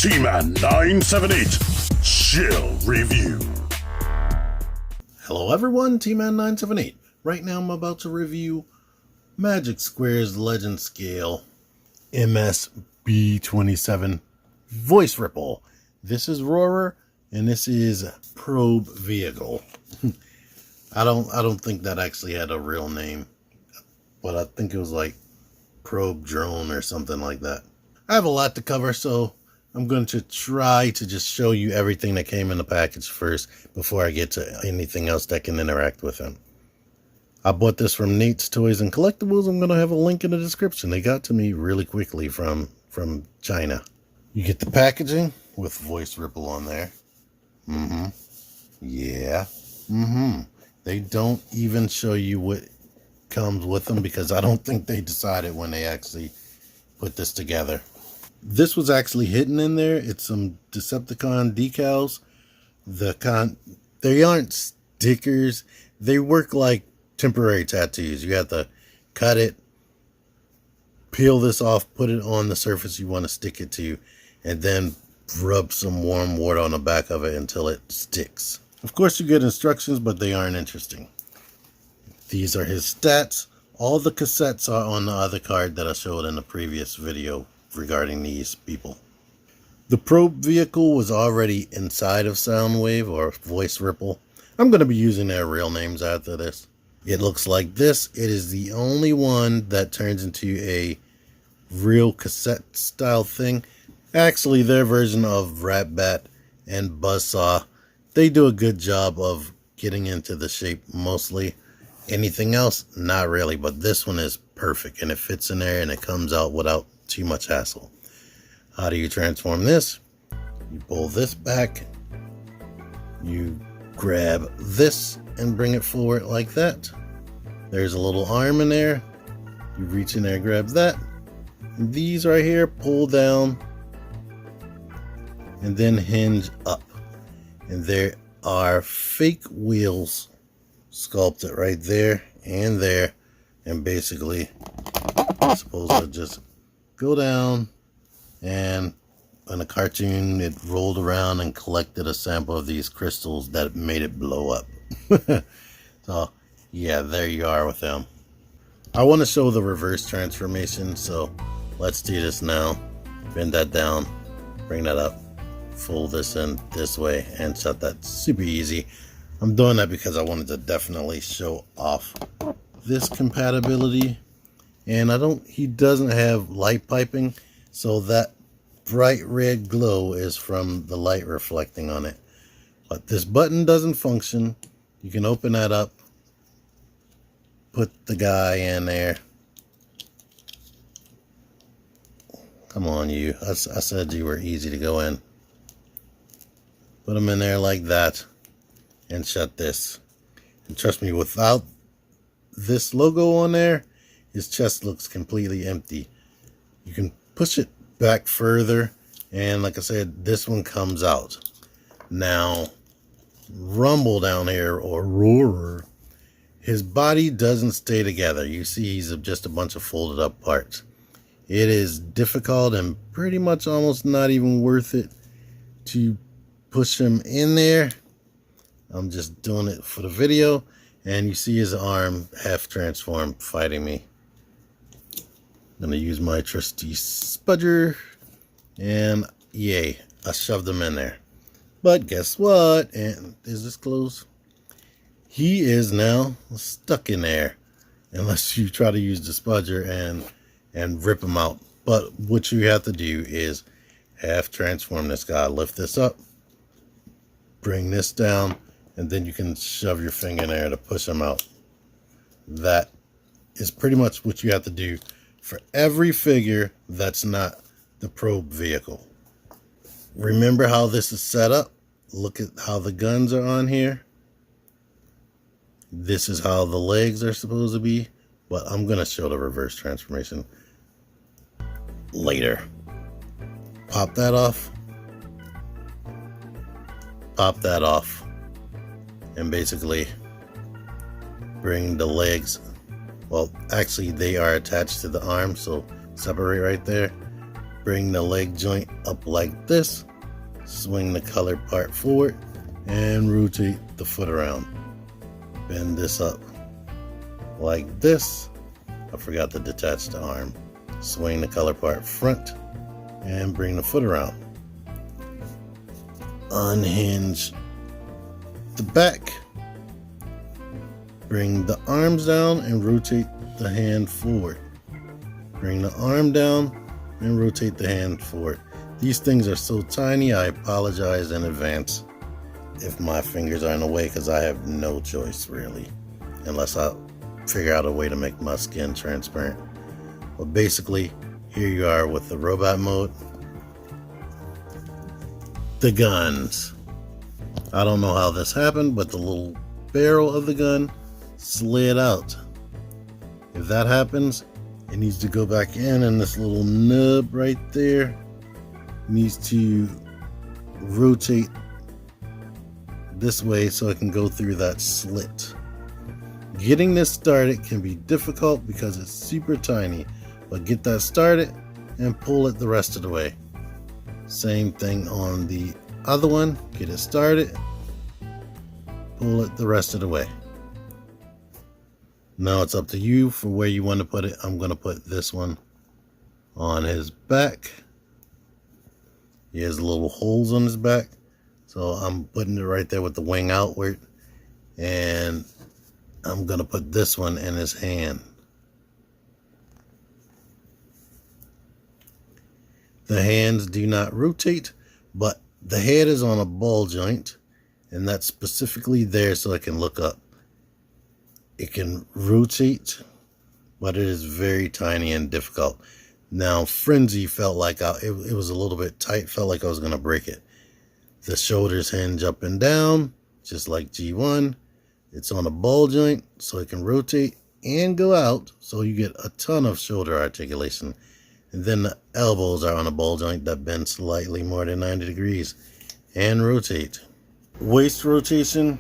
T-Man 978 Chill Review. Hello everyone, T-Man 978. Right now I'm about to review Magic Square's Legend Scale MS-B27 Voice Ripple. This is Roarer and this is Probe Vehicle. I don't think that actually had a real name, but I think it was like Probe Drone or something like that. I have a lot to cover, so I'm going to try to just show you everything that came in the package first before I get to anything else that can interact with him. I bought this from Nate's Toys and Collectibles. I'm going to have a link in the description. They got to me really quickly from China. You get the packaging with Voice Ripple on there. Yeah. They don't even show you what comes with them because I don't think they decided when they actually put this together. This was actually hidden in there. It's some Decepticon decals. They aren't stickers. They work like temporary tattoos. You have to cut it, peel this off, put it on the surface you want to stick it to, and then rub some warm water on the back of it until it sticks. Of course you get instructions, but they aren't interesting. These are his stats. All the cassettes are on the other card that I showed in the previous video regarding these people. The Probe Vehicle was already inside of Soundwave or Voice Ripple. I'm going to be using their real names after this. It looks like this. It is the only one that turns into a real cassette style thing. Actually, their version of Rat Bat and Buzzsaw, they do a good job of getting into the shape mostly. Anything else, not really, but this one is perfect and it fits in there and it comes out without too much hassle. How do you transform this? You pull this back, you grab this and bring it forward like that. There's a little arm in there. You reach in there, grab that. And these right here pull down and then hinge up. And there are fake wheels sculpted right there and there. And basically, I'm supposed to just go down, and in a cartoon it rolled around and collected a sample of these crystals that made it blow up. So yeah, there you are with them. I want to show the reverse transformation, so let's do this now. Bend that down, bring that up, fold this in this way and shut that. Super easy. I'm doing that because I wanted to definitely show off this compatibility. And he doesn't have light piping, so that bright red glow is from the light reflecting on it. But this button doesn't function. You can open that up, put the guy in there. Come on, you. I said you were easy to go in. Put him in there like that and shut this. And trust me, without this logo on there, his chest looks completely empty. You can push it back further, and like I said, this one comes out. Now, Rumble down here, or Roarer, his body doesn't stay together. You see he's just a bunch of folded up parts. It is difficult and pretty much almost not even worth it to push him in there. I'm just doing it for the video, and you see his arm half transformed fighting me. I'm going to use my trusty spudger, and yay, I shoved him in there. But guess what? And is this close? He is now stuck in there, unless you try to use the spudger and rip him out. But what you have to do is half transform this guy. Lift this up, bring this down, and then you can shove your finger in there to push him out. That is pretty much what you have to do for every figure that's not the Probe Vehicle. Remember how this is set up? Look at how the guns are on here. This is how the legs are supposed to be, but I'm going to show the reverse transformation later. Pop that off. Pop that off. And basically bring the legs, well, actually they are attached to the arm, so separate right there. Bring the leg joint up like this, swing the color part forward, and rotate the foot around. Bend this up like this. I forgot to detach the arm. Swing the color part front and bring the foot around. Unhinge the back. Bring the arms down and rotate the hand forward. Bring the arm down and rotate the hand forward. These things are so tiny, I apologize in advance if my fingers are in the way, because I have no choice really, unless I figure out a way to make my skin transparent. But basically, here you are with the robot mode. The guns. I don't know how this happened, but the little barrel of the gun slid out. If that happens, it needs to go back in, and this little nub right there needs to rotate this way so it can go through that slit. Getting this started can be difficult because it's super tiny, but get that started and pull it the rest of the way. Same thing on the other one. Get it started, pull it the rest of the way. Now it's up to you for where you want to put it. I'm going to put this one on his back. He has little holes on his back, so I'm putting it right there with the wing outward, and I'm going to put this one in his hand. The hands do not rotate, but the head is on a ball joint, and that's specifically there so I can look up. It can rotate, but it is very tiny and difficult. Now, Frenzy felt like it was a little bit tight, felt like I was going to break it. The shoulders hinge up and down, just like G1. It's on a ball joint, so it can rotate and go out, so you get a ton of shoulder articulation. And then the elbows are on a ball joint that bends slightly more than 90 degrees and rotate. Waist rotation,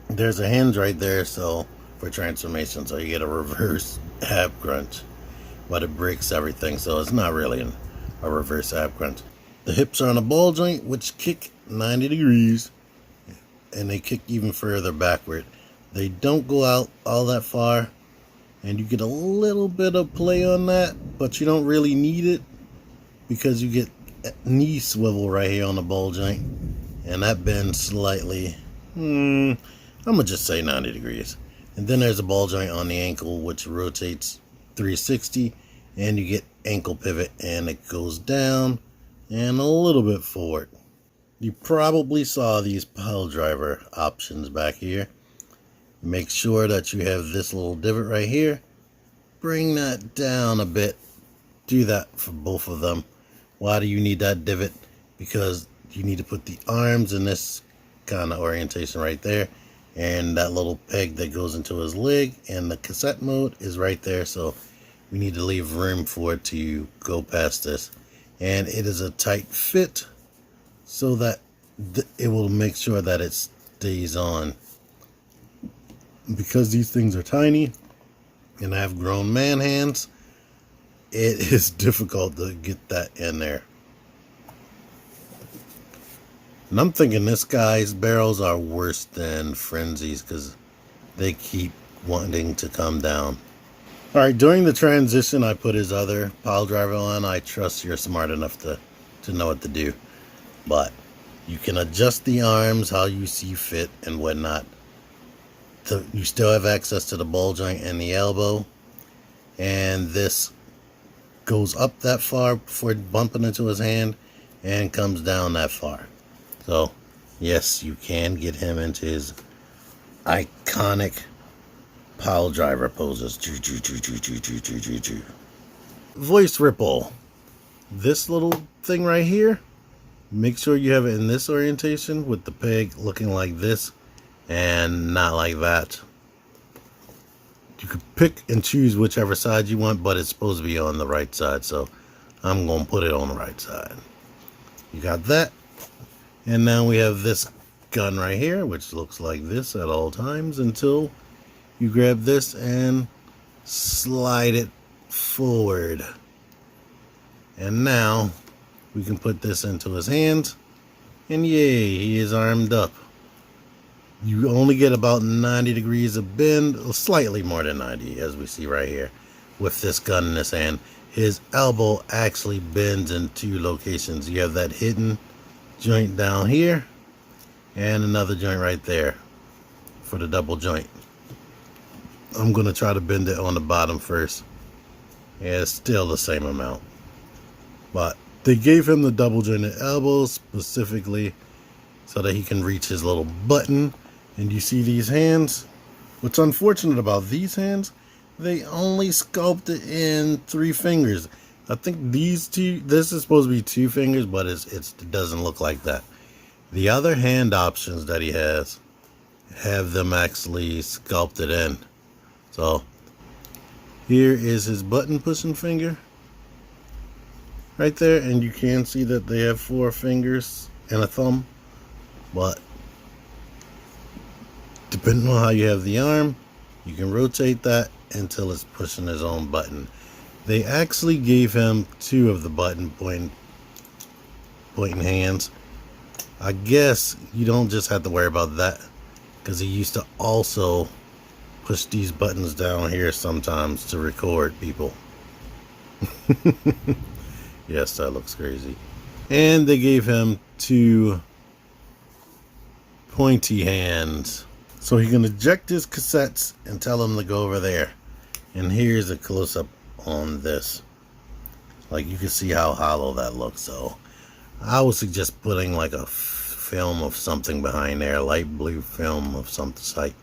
there's a hinge right there, so for transformation, so you get a reverse ab crunch, but it breaks everything, so it's not really a reverse ab crunch. The hips are on a ball joint, which kick 90 degrees, and they kick even further backward. They don't go out all that far, and you get a little bit of play on that, but you don't really need it because you get knee swivel right here on the ball joint, and that bends slightly. I'm gonna just say 90 degrees. And then there's a ball joint on the ankle, which rotates 360, and you get ankle pivot, and it goes down and a little bit forward. You probably saw these pile driver options back here. Make sure that you have this little divot right here. Bring that down a bit. Do that for both of them. Why do you need that divot? Because you need to put the arms in this kind of orientation right there, and that little peg that goes into his leg, and the cassette mode is right there, so we need to leave room for it to go past this. And it is a tight fit so that it will make sure that it stays on. Because these things are tiny and I have grown man hands, it is difficult to get that in there. And I'm thinking this guy's barrels are worse than Frenzy's because they keep wanting to come down. Alright, during the transition I put his other pile driver on. I trust you're smart enough to know what to do. But you can adjust the arms how you see fit and whatnot. You still have access to the ball joint and the elbow. And this goes up that far before bumping into his hand and comes down that far. So, yes, you can get him into his iconic pile driver poses. Voice ripple. This little thing right here, make sure you have it in this orientation with the peg looking like this and not like that. You can pick and choose whichever side you want, but it's supposed to be on the right side, so I'm going to put it on the right side. You got that. And now we have this gun right here, which looks like this at all times until you grab this and slide it forward. And now we can put this into his hands, and yay, he is armed up. You only get about 90 degrees of bend, slightly more than 90, as we see right here, with this gun in his hand. His elbow actually bends in two locations. You have that hidden joint down here, and another joint right there for the double joint. I'm going to try to bend it on the bottom first. Yeah, it's still the same amount. But they gave him the double jointed elbow specifically so that he can reach his little button. And you see these hands? What's unfortunate about these hands, they only sculpted in 3 fingers. I think these two, this is supposed to be 2 fingers, but it doesn't look like that. The other hand options that he has have them actually sculpted in. So here is his button pushing finger right there, and you can see that they have 4 fingers and a thumb. But depending on how you have the arm, you can rotate that until it's pushing his own button. They actually gave him 2 of the button pointing hands. I guess you don't just have to worry about that, because he used to also push these buttons down here sometimes to record people. Yes, that looks crazy. And they gave him 2 pointy hands, so he can eject his cassettes and tell them to go over there. And here's a close-up on this. Like, you can see how hollow that looks. So I would suggest putting like a film of something behind there, light blue film of some type.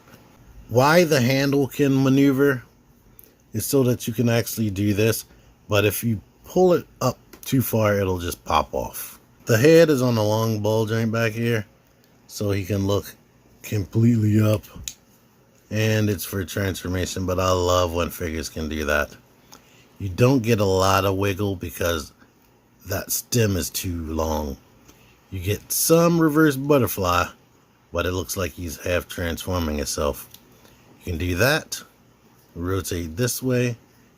Why the handle can maneuver is so that you can actually do this, but if you pull it up too far, it'll just pop off. The head is on the long ball joint back here, so he can look completely up, and it's for transformation. But I love when figures can do that. You don't get a lot of wiggle because that stem is too long. You get some reverse butterfly, but it looks like he's half transforming himself. You can do that. Rotate this way.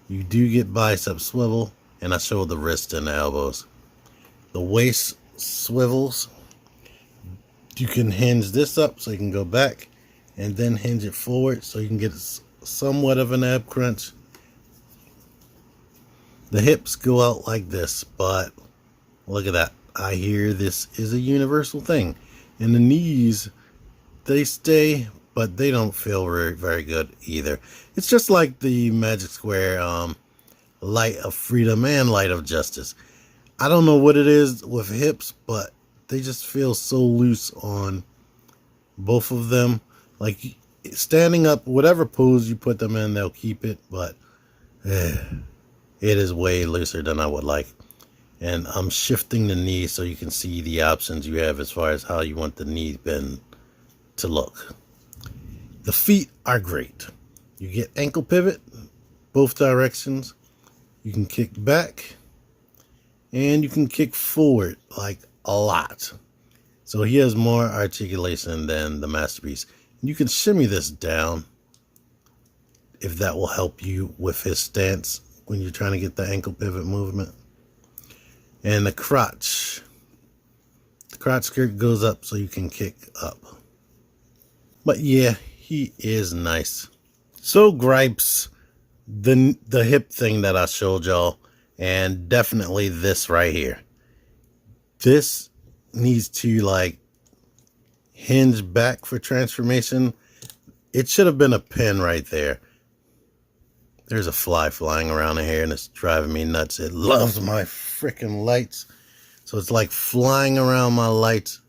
You do get bicep swivel, and I show the wrist and the elbows. The waist swivels. You can hinge this up so you can go back, and then hinge it forward so you can get somewhat of an ab crunch. The hips go out like this, but look at that. I hear this is a universal thing. And the knees, they stay, but they don't feel very, very good either. It's just like the Magic Square Light of Freedom and Light of Justice. I don't know what it is with hips, but they just feel so loose on both of them. Like standing up, whatever pose you put them in, they'll keep it, but it is way looser than I would like. And I'm shifting the knee so you can see the options you have as far as how you want the knee bend to look. The feet are great. You get ankle pivot, both directions. You can kick back, and you can kick forward like a lot. So he has more articulation than the Masterpiece. You can shimmy this down if that will help you with his stance when you're trying to get the ankle pivot movement. And the crotch skirt goes up so you can kick up. But yeah, he is nice. So gripes the hip thing that I showed y'all, and definitely this right here. This needs to like hinge back for transformation. It should have been a pin right there. There's a fly flying around in here and it's driving me nuts. It loves my freaking lights. So it's like flying around my lights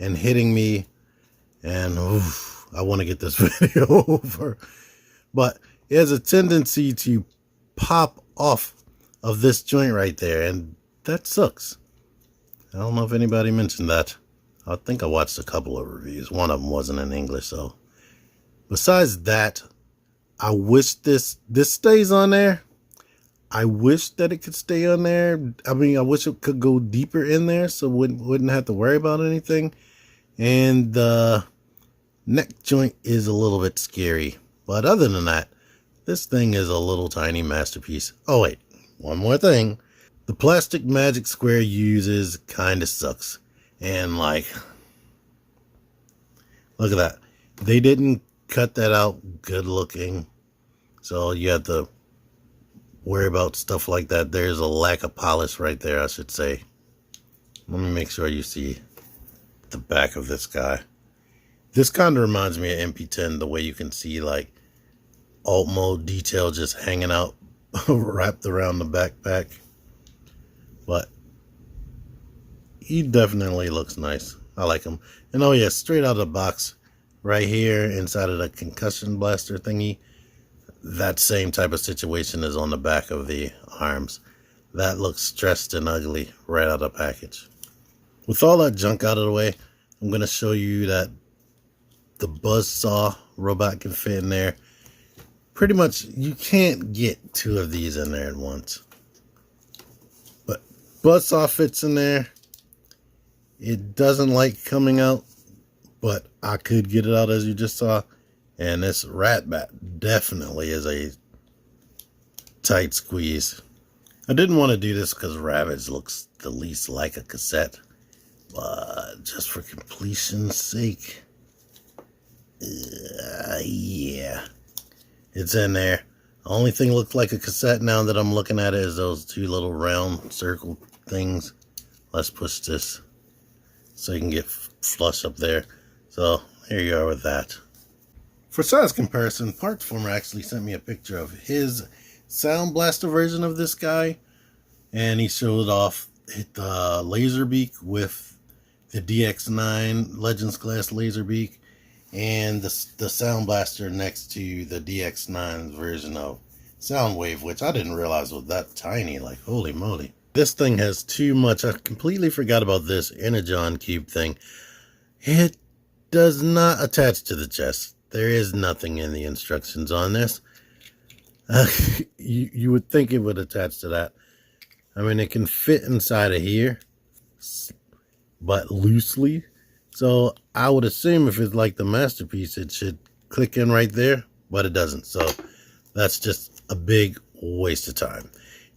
and hitting me. And oof, I want to get this video over. But it has a tendency to pop off of this joint right there. And that sucks. I don't know if anybody mentioned that. I think I watched a couple of reviews. One of them wasn't in English. So besides that, I wish this stays on there. I wish that it could stay on there. I mean, I wish it could go deeper in there so wouldn't have to worry about anything. And the neck joint is a little bit scary. But other than that, this thing is a little tiny masterpiece. Oh wait, one more thing. The plastic magic square uses kind of sucks. And like, look at that. They didn't cut that out good looking. So you have to worry about stuff like that. There's a lack of polish right there, I should say. Let me make sure you see the back of this guy. This kind of reminds me of MP10, the way you can see like alt mode detail just hanging out wrapped around the backpack. But he definitely looks nice. I like him. And oh yeah, straight out of the box, right here inside of the concussion blaster thingy, that same type of situation is on the back of the arms. That looks stressed and ugly right out of the package. With all that junk out of the way, I'm going to show you that the buzzsaw robot can fit in there. Pretty much, you can't get two of these in there at once. But buzzsaw fits in there. It doesn't like coming out, but I could get it out as you just saw. And this rat bat definitely is a tight squeeze. I didn't want to do this because Ravage looks the least like a cassette. But just for completion's sake, yeah, it's in there. The only thing looks like a cassette now that I'm looking at it is those two little round circle things. Let's push this so you can get flush up there. So here you are with that. For size comparison, Parts Former actually sent me a picture of his Sound Blaster version of this guy, and he showed off the laser beak with the DX9 Legends class laser beak and the Sound Blaster next to the DX9's version of Soundwave, which I didn't realize was that tiny. Like, holy moly. This thing has too much. I completely forgot about this Energon cube thing. It does not attach to the chest. There is nothing in the instructions on this. You would think it would attach to that. I mean, it can fit inside of here, but loosely. So I would assume if it's like the Masterpiece, it should click in right there, but it doesn't. So that's just a big waste of time.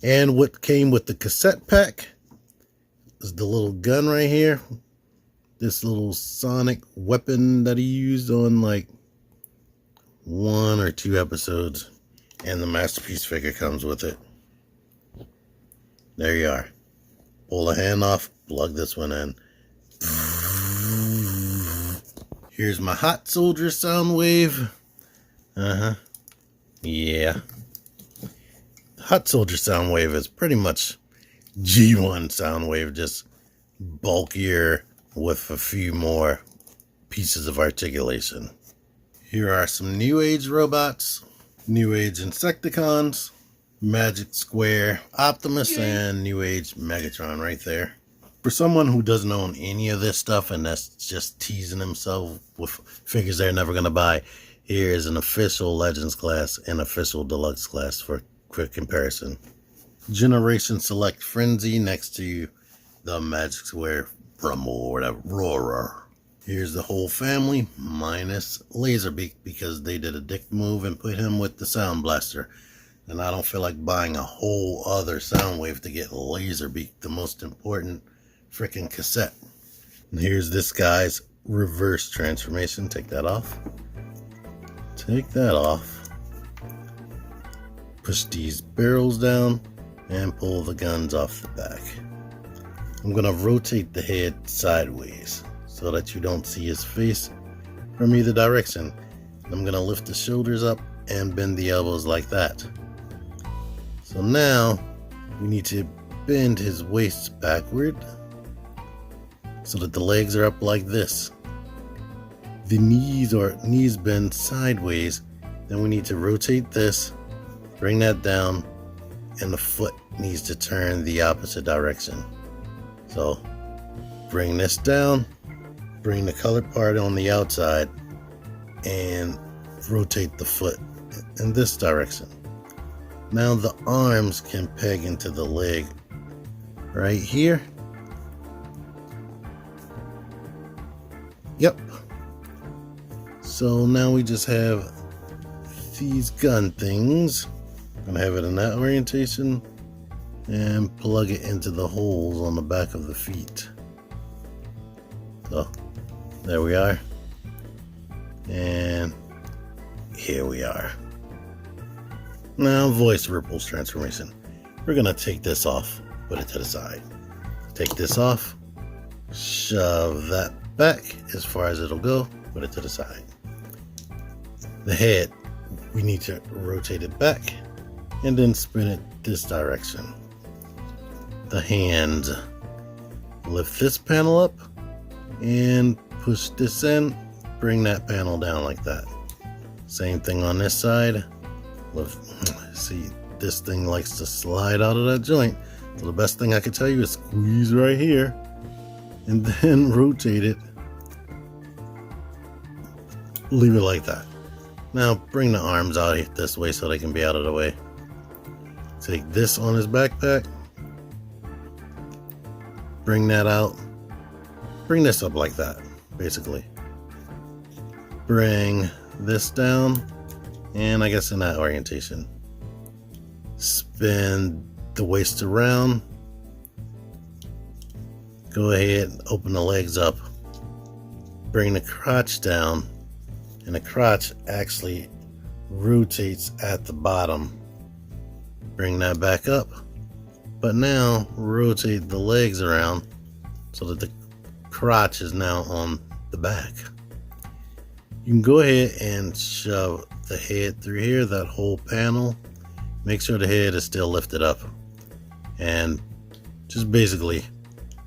And what came with the cassette pack is the little gun right here. This little sonic weapon that he used on like 1 or 2 episodes. And the Masterpiece figure comes with it. There you are. Pull the hand off, plug this one in. Here's my Hot Soldier Soundwave. Yeah. Hot Soldier Soundwave is pretty much G1 Soundwave, just bulkier with a few more pieces of articulation. Here are some New Age robots, New Age Insecticons, Magic Square Optimus, and New Age Megatron right there. For someone who doesn't own any of this stuff and that's just teasing himself with figures they're never going to buy, here is an official Legends class and official Deluxe class for quick comparison. Generation Select Frenzy next to the Magic Square Rumble or whatever. Roarer. Here's the whole family minus Laserbeak because they did a dick move and put him with the Sound Blaster. And I don't feel like buying a whole other Soundwave to get Laserbeak, the most important freaking cassette. And here's this guy's reverse transformation. Take that off. Take that off. Push these barrels down and pull the guns off the back. I'm going to rotate the head sideways so that you don't see his face from either direction. I'm going to lift the shoulders up and bend the elbows like that. So now we need to bend his waist backward so that the legs are up like this. The knees bend sideways. Then we need to rotate this, bring that down, and the foot needs to turn the opposite direction. So bring this down, bring the colored part on the outside, and rotate the foot in this direction. Now the arms can peg into the leg right here. Yep. So now we just have these gun things. I'm gonna have it in that orientation. and plug it into the holes on the back of the feet. So there we are, and here we are. Now voice ripples transformation. We're gonna take this off, put it to the side. Take this off, shove that back as far as it'll go, put it to the side. The head, we need to rotate it back and then spin it this direction. The hand, lift this panel up and push this in, bring that panel down like that. Same thing on this side. See, this thing likes to slide out of that joint. So the best thing I can tell you is squeeze right here and then rotate it. Leave it like that. Now bring the arms out this way so they can be out of the way. Take this on his backpack. Bring that out. Bring this up like that, basically. Bring this down, and I guess in that orientation. Spin the waist around. Go ahead, open the legs up. Bring the crotch down, and the crotch actually rotates at the bottom. Bring that back up, but now rotate the legs around so that the crotch is now on the back. You can go ahead and shove the head through here, that whole panel. Make sure the head is still lifted up, and just basically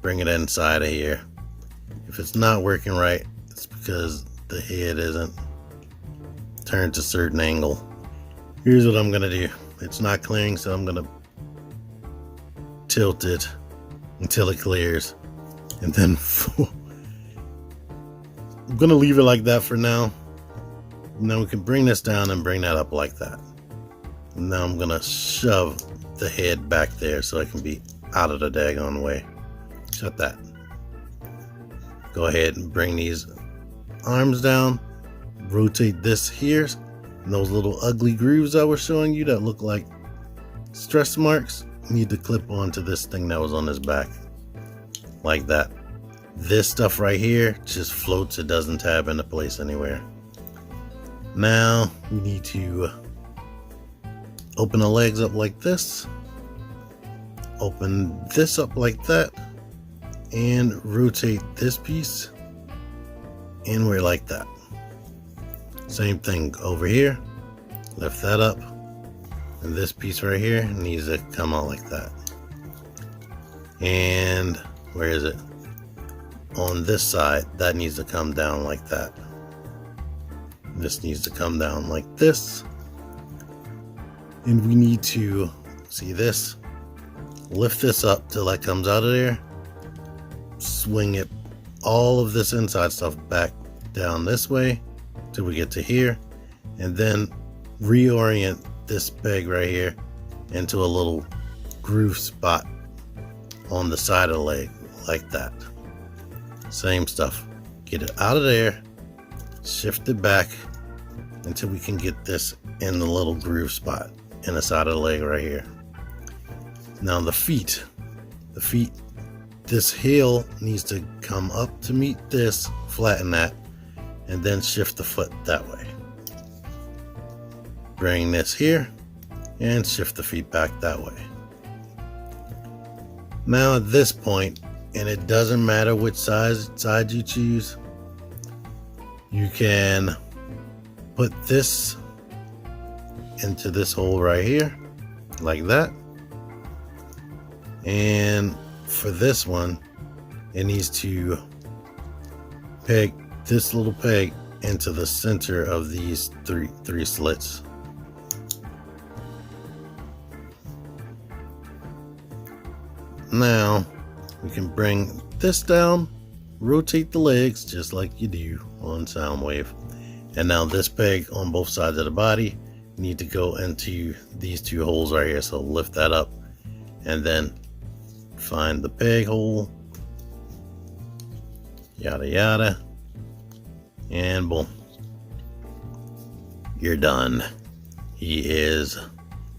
bring it inside of here. If it's not working right, it's because the head isn't turned to a certain angle. Here's what I'm gonna do. It's not clearing, so I'm gonna tilt it until it clears, and then I'm gonna leave it like that for now. Now we can bring this down and bring that up like that. Now I'm gonna shove the head back there so it can be out of the daggone way. Shut that. Go ahead and bring these arms down. Rotate this here. And those little ugly grooves I was showing you that look like stress marks need to clip onto this thing that was on his back. Like that. This stuff right here just floats. It doesn't tab into place anywhere. Now we need to open the legs up like this. Open this up like that. And rotate this piece inward like that. Same thing over here. Lift that up. And this piece right here needs to come out like that. And where is it? On this side, that needs to come down like that. This needs to come down like this. And we need to see this. Lift this up till that comes out of there. Swing it, all of this inside stuff back down this way till we get to here, and then reorient this peg right here into a little groove spot on the side of the leg like that. Same stuff. Get it out of there, shift it back until we can get this in the little groove spot in the side of the leg right here. Now the feet, this heel needs to come up to meet this, flatten that, and then shift the foot that way. Bring this here and shift the feet back that way. Now at this point, and it doesn't matter which side you choose, you can put this into this hole right here like that. And for this one, it needs to peg this little peg into the center of these three slits. Now we can bring this down, rotate the legs just like you do on Soundwave. And now this peg on both sides of the body need to go into these two holes right here. So lift that up and then find the peg hole, yada yada, and boom, you're done. He is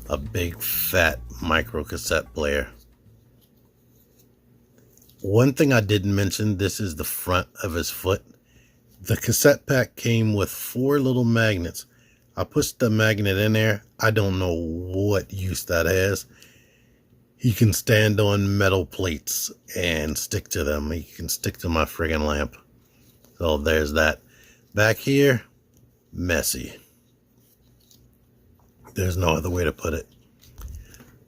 a big fat micro cassette player. One thing I didn't mention, this is the front of his foot. The cassette pack came with 4 little magnets. I pushed the magnet in there. I don't know what use that has. He can stand on metal plates and stick to them. He can stick to my friggin' lamp. So there's that. Back here, messy. There's no other way to put it.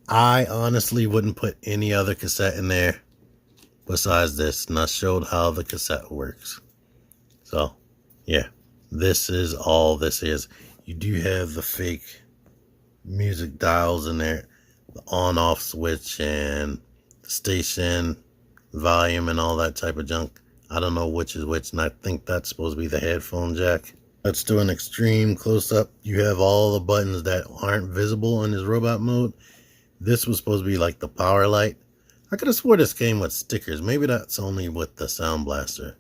I honestly wouldn't put any other cassette in there besides this, and I showed how the cassette works. So yeah, this is all this is. You do have the fake music dials in there, the on-off switch and the station, volume, and all that type of junk. I don't know which is which, and I think that's supposed to be the headphone jack. Let's do an extreme close-up. You have all the buttons that aren't visible in his robot mode. This was supposed to be like the power light. I could have swore this came with stickers. Maybe that's only with the Sound Blaster.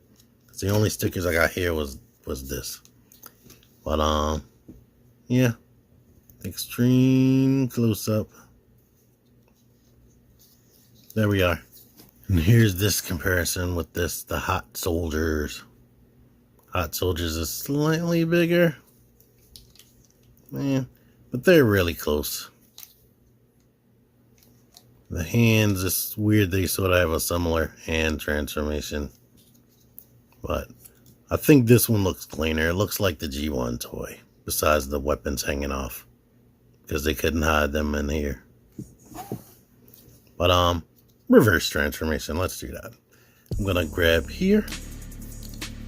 The only stickers I got here was this. But yeah, extreme close-up. There we are. And here's this comparison with this, the Hot Soldiers. Hot Soldiers is slightly bigger. Man, but they're really close. The hands, it's weird they sort of have a similar hand transformation. But I think this one looks cleaner. It looks like the G1 toy, besides the weapons hanging off, because they couldn't hide them in here. But reverse transformation, let's do that. I'm gonna grab here,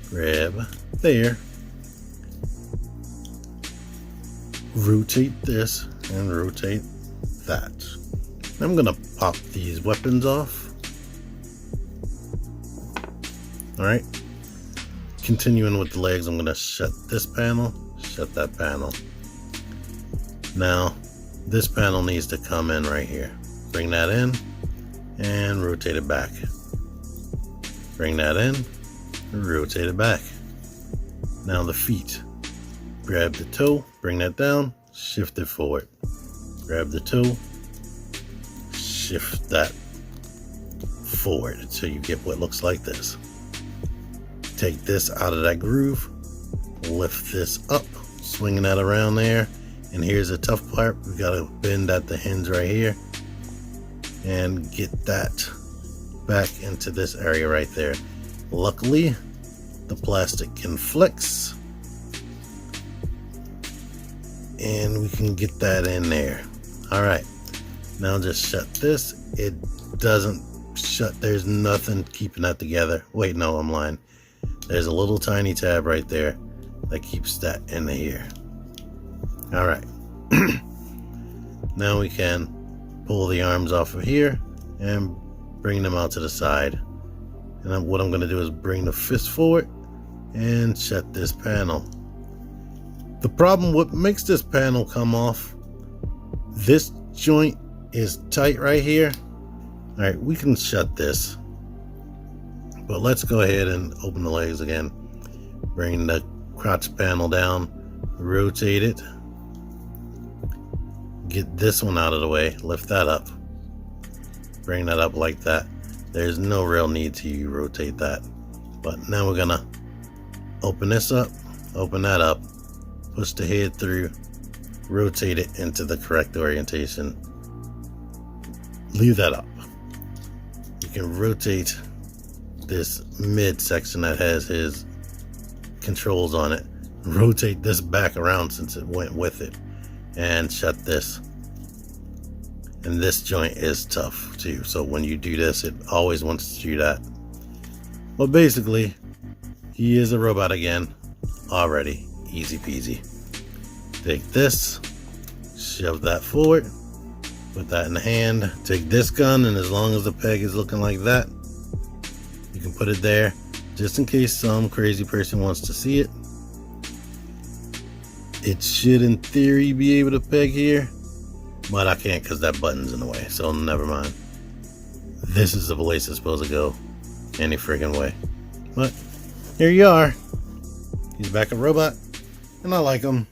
grab there, rotate this, and rotate that. I'm gonna pop these weapons off. Alright. Continuing with the legs, I'm gonna shut this panel, shut that panel. Now, this panel needs to come in right here. Bring that in and rotate it back. Bring that in and rotate it back. Now the feet. Grab the toe, bring that down, shift it forward. Grab the toe, shift that forward until you get what looks like this. Take this out of that groove, lift this up, swinging that around there, and here's the tough part. We gotta bend at the hinge right here and get that back into this area right there. Luckily, the plastic can flex and we can get that in there. All right, now just shut this. It doesn't shut. There's nothing keeping that together. Wait, no, I'm lying. There's a little tiny tab right there that keeps that in here. All right. Now we can pull the arms off of here and bring them out to the side. And what I'm going to do is bring the fist forward and shut this panel. The problem, what makes this panel come off, this joint is tight right here. All right, we can shut this. But let's go ahead and open the legs again. Bring the crotch panel down, rotate it. Get this one out of the way, lift that up. Bring that up like that. There's no real need to rotate that. But now we're gonna open this up, open that up, push the head through, rotate it into the correct orientation. Leave that up. You can rotate this mid section that has his controls on it. Rotate this back around since it went with it, and shut this. And this joint is tough too, so when you do this, it always wants to do that. But basically, he is a robot again already. Easy peasy. Take this, shove that forward, put that in the hand, take this gun, and as long as the peg is looking like that, you can put it there just in case some crazy person wants to see it. It should in theory be able to peg here, but I can't because that button's in the way, so never mind. This is the place it's supposed to go any friggin' way. But here you are. He's back a robot, and I like him.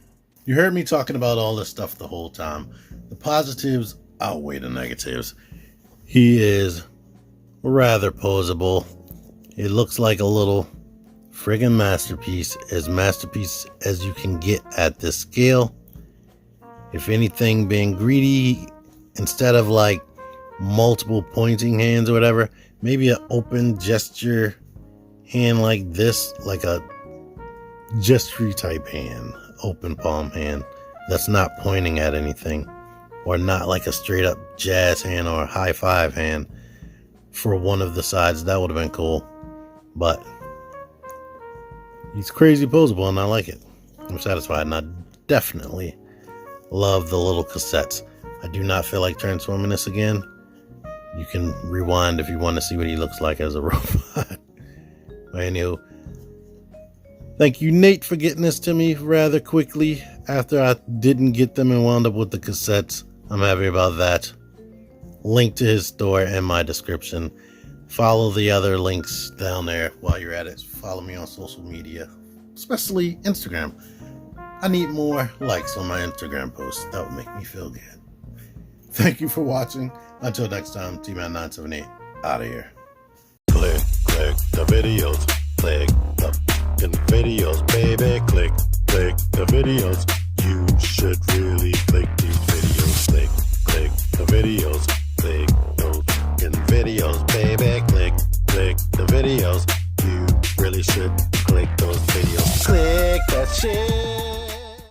You heard me talking about all this stuff the whole time. The positives outweigh the negatives. He is rather posable. It looks like a little friggin' masterpiece, as masterpiece as you can get at this scale. If anything, being greedy, instead of like multiple pointing hands or whatever, maybe an open gesture hand like this, like a gestury type hand, open palm hand that's not pointing at anything, or not like a straight up jazz hand or a high five hand for one of the sides. That would have been cool, but he's crazy posable and I like it. I'm satisfied, and I definitely love the little cassettes. I do not feel like transforming this again. You can rewind if you want to see what he looks like as a robot. But anywho, thank you, Nate, for getting this to me rather quickly after I didn't get them and wound up with the cassettes. I'm happy about that. Link to his store in my description. Follow the other links down there while you're at it. Follow me on social media, especially Instagram. I need more likes on my Instagram posts. That would make me feel good. Thank you for watching. Until next time, T-Man978 out of here. Click the videos. Click the videos, baby. Click the videos.